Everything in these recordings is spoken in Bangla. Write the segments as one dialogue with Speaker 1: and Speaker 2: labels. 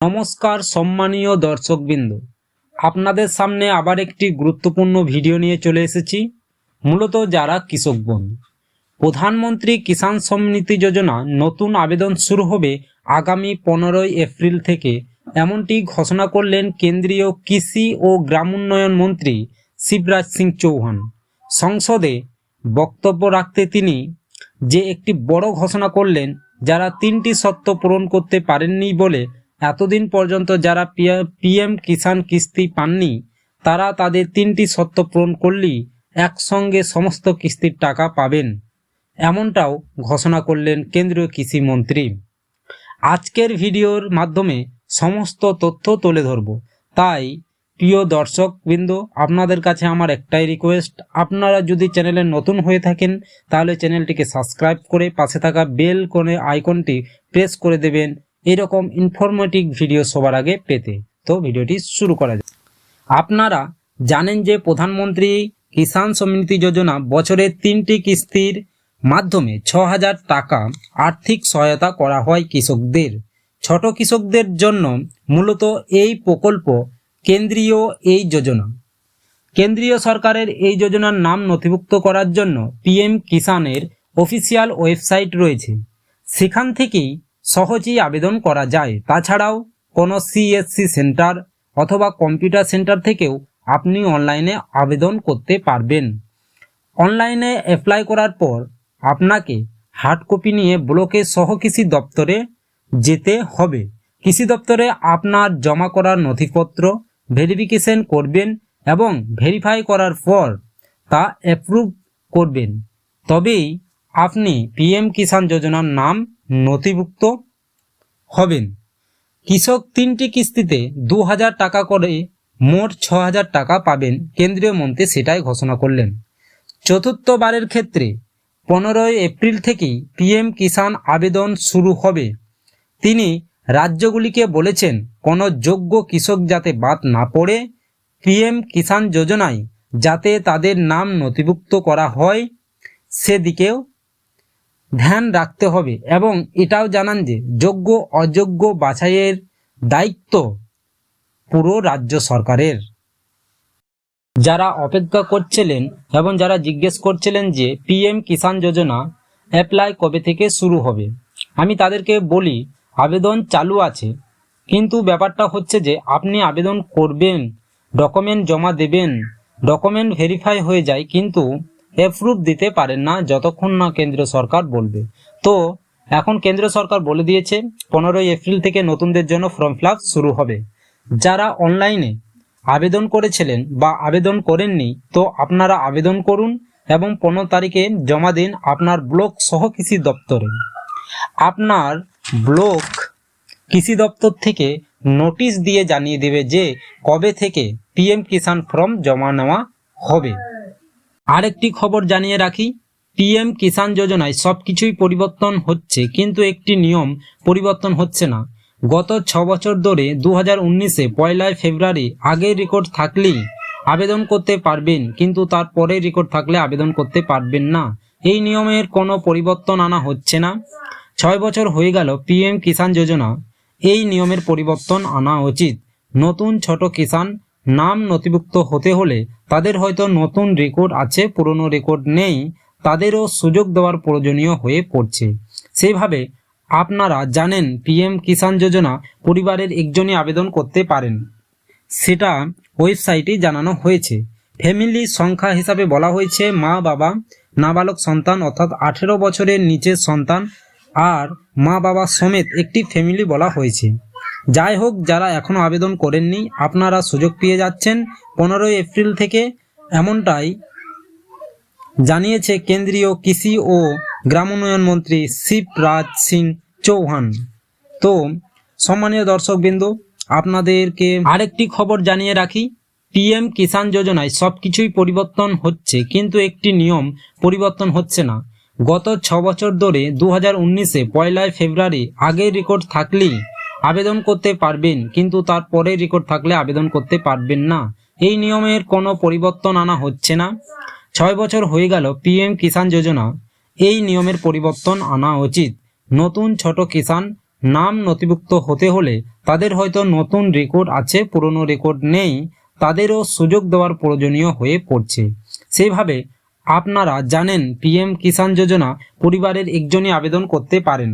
Speaker 1: নমস্কার সম্মানীয় দর্শকবৃন্দ, আপনাদের সামনে আবার একটি গুরুত্বপূর্ণ ভিডিও নিয়ে চলে এসেছি। মূলত যারা কৃষক বন্ধু, প্রধানমন্ত্রী কিষাণ সম্মানিধি যোজনা নতুন আবেদন শুরু হবে আগামী 15 এপ্রিল থেকে, এমনটি ঘোষণা করলেন কেন্দ্রীয় কৃষি ও গ্রামোন্নয়ন মন্ত্রী শিবরাজ সিং চৌহান। সংসদে বক্তব্য রাখতে তিনি যে একটি বড় ঘোষণা করলেন, যারা 3টি শর্ত পূরণ করতে পারেননি বলে এতদিন পর্যন্ত যারা পিএম কিষাণ কিস্তি পাননি, তারা তাদের 3টি শর্ত পূরণ করলেই একসঙ্গে সমস্ত কিস্তির টাকা পাবেন, এমনটাও ঘোষণা করলেন কেন্দ্রীয় কৃষি মন্ত্রী। আজকের ভিডিওর মাধ্যমে সমস্ত তথ্য তুলে ধরব। তাই প্রিয় দর্শকবৃন্দ, আপনাদের কাছে আমার একটাই রিকোয়েস্ট, আপনারা যদি চ্যানেলে নতুন হয়ে থাকেন তাহলে চ্যানেলটিকে সাবস্ক্রাইব করে পাশে থাকা বেল আইকনটি প্রেস করে দেবেন এরকম ইনফরমেটিভ ভিডিও সবার আগে পেতে। তো ভিডিওটি শুরু করা যাক। আপনারা জানেন যে প্রধানমন্ত্রী কিষাণ সম্মানিধি যোজনা বছরে 3টি কিস্তির মাধ্যমে 6,000 টাকা আর্থিক সহায়তা করা হয় কৃষকদের। ছোট কৃষকদের জন্য মূলত এই প্রকল্প কেন্দ্রীয় এই যোজনা। কেন্দ্রীয় সরকারের এই যোজনার নাম নথিভুক্ত করার জন্য পিএম কিষাণের অফিসিয়াল ওয়েবসাইট রয়েছে, সেখান থেকেই সহজেই আবেদন করা যায়। তাছাড়াও কোনো সিএসসি সেন্টার অথবা কম্পিউটার সেন্টার থেকেও আপনি অনলাইনে আবেদন করতে পারবেন। অনলাইনে অ্যাপ্লাই করার পর আপনাকে হার্ড কপি নিয়ে ব্লকের সহ কৃষি দপ্তরে যেতে হবে। কৃষি দপ্তরে আপনার জমা করার নথিপত্র ভেরিফিকেশন করবেন এবং ভেরিফাই করার পর তা অ্যাপ্রুভ করবেন, তবেই আপনি পিএম কিষাণ যোজনার নাম নথিভুক্ত হবেন। কৃষক 3টি কিস্তিতে 2,000 টাকা করে মোট 6,000 টাকা পাবেন। কেন্দ্রীয় মন্ত্রী সেটাই ঘোষণা করলেন। চতুর্থবারের ক্ষেত্রে 15 এপ্রিল থেকেই পিএম কিষাণ আবেদন শুরু হবে। তিনি রাজ্যগুলিকে বলেছেন, কোনো যোগ্য কৃষক যাতে বাদ না পড়ে পিএম কিষাণ যোজনায় যাতে তাদের নাম নথিভুক্ত করা হয় সেদিকেও ধ্যান রাখতে হবে এবং এটাও জানান যে যোগ্য অযোগ্য বাছাইয়ের দায়িত্ব পুরো রাজ্য সরকারের। যারা অপেক্ষা করছিলেন এবং যারা জিজ্ঞেস করছিলেন যে পিএম কিষাণ যোজনা অ্যাপ্লাই কবে থেকে শুরু হবে, আমি তাদেরকে বলি আবেদন চালু আছে, কিন্তু ব্যাপারটা হচ্ছে যে আপনি আবেদন করবেন, ডকুমেন্ট জমা দেবেন, ডকুমেন্ট ভেরিফাই হয়ে যায়, কিন্তু অ্যাপ্রুভ দিতে পারেন না যতক্ষণ না কেন্দ্র সরকার বলবে। তো এখন কেন্দ্র সরকার বলে দিয়েছে 15 এপ্রিল থেকে নতুনদের জন্য ফর্ম ফিল আপ শুরু হবে। যারা অনলাইনে আবেদন করেছিলেন বা আবেদন করেননি, তো আপনারা আবেদন করুন এবং 15 তারিখে জমা দিন আপনার ব্লক সহ কৃষি দপ্তরে। আপনার ব্লক কৃষি দপ্তর থেকে নোটিশ দিয়ে জানিয়ে দেবে যে কবে থেকে পিএম কিষাণ ফর্ম জমা নেওয়া হবে। আরেকটি খবর জানিয়ে রাখি, পিএম কিষাণ যোজনায় সব কিছুই পরিবর্তন হচ্ছে, কিন্তু একটি নিয়ম পরিবর্তন হচ্ছে না। গত 6 বছর ধরে 2019-এ 1 ফেব্রুয়ারি আগের রেকর্ড থাকলেই আবেদন করতে পারবেন, কিন্তু তার পরের রেকর্ড থাকলে আবেদন করতে পারবেন না। এই নিয়মের কোনো পরিবর্তন আনা হচ্ছে না। 6 বছর হয়ে গেল পিএম কিষাণ যোজনা, এই নিয়মের পরিবর্তন আনা উচিত। নতুন ছোট কিষাণ নাম নথিভুক্ত হতে হলে তাদের হয়তো নতুন রেকর্ড আছে, পুরনো রেকর্ড নেই, তাদেরও সুযোগ দেওয়ার প্রয়োজনীয় হয়ে পড়ছে। সেইভাবে আপনারা জানেন পিএম কিষাণ যোজনা পরিবারের একজনই আবেদন করতে পারেন, সেটা ওয়েবসাইটে জানানো হয়েছে। ফ্যামিলি সংখ্যা হিসাবে বলা হয়েছে মা বাবা, নাবালক সন্তান অর্থাৎ 18 বছরের নিচের সন্তান আর মা বাবা সমেত একটি ফ্যামিলি বলা হয়েছে। যাই হোক, যারা এখনো আবেদন করেননি আপনারা সুযোগ পেয়ে যাচ্ছেন 15 এপ্রিল থেকে, এমনটাই জানিয়েছে কেন্দ্রীয় কৃষি ও গ্রামোন্নয়ন মন্ত্রী শিবরাজ সিং চৌহান। তো সম্মানীয় দর্শকবৃন্দ, আপনাদেরকে আরেকটি খবর জানিয়ে রাখি, পিএম কিষাণ যোজনায় সব কিছুই পরিবর্তন হচ্ছে, কিন্তু একটি নিয়ম পরিবর্তন হচ্ছে না। গত 6 বছর ধরে 2019-এ 1 ফেব্রুয়ারি আগের রেকর্ড থাকলেই আবেদন করতে পারবেন, কিন্তু তার পরের রেকর্ড থাকলে আবেদন করতে পারবেন না। এই নিয়মের কোনো পরিবর্তন আনা হচ্ছে না। 6 বছর হয়ে গেল পিএম কিষাণ যোজনা, এই নিয়মের পরিবর্তন আনা উচিত। নতুন ছোট কিষাণ নাম নথিভুক্ত হতে হলে তাদের হয়তো নতুন রেকর্ড আছে, পুরনো রেকর্ড নেই, তাদেরও সুযোগ দেওয়ার প্রয়োজনীয় হয়ে পড়ছে। সেইভাবে আপনারা জানেন পিএম কিষাণ যোজনা পরিবারের একজনই আবেদন করতে পারেন,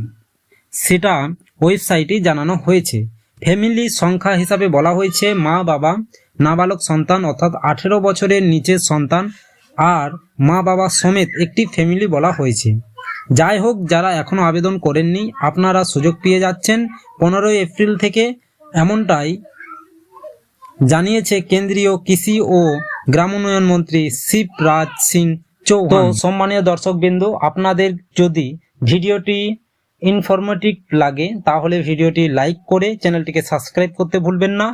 Speaker 1: সেটা ওয়েবসাইটে জানানো হয়েছে। ফ্যামিলি সংখ্যা হিসাবে বলা হয়েছে মা বাবা, নাবালক সন্তান অর্থাৎ 18 বছরের নিচের সন্তান আর মা বাবা সমেত একটি ফ্যামিলি বলা হয়েছে। যাই হোক, যারা এখনও আবেদন করেননি আপনারা সুযোগ পেয়ে যাচ্ছেন 15 এপ্রিল থেকে, এমনটাই জানিয়েছে কেন্দ্রীয় কৃষি ও গ্রামোন্নয়ন মন্ত্রী শিবরাজ সিং চৌহান। তো সম্মানীয় দর্শকবৃন্দ, আপনাদের যদি ভিডিওটি ইনফরমেটিভ লাগে তাহলে ভিডিওটি লাইক করে চ্যানেলটিকে সাবস্ক্রাইব করতে ভুলবেন না।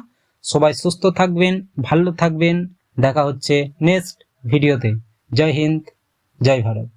Speaker 1: সবাই সুস্থ থাকবেন, ভালো থাকবেন, দেখা হচ্ছে নেক্সট ভিডিওতে। জয় হিন্দ, জয় ভারত।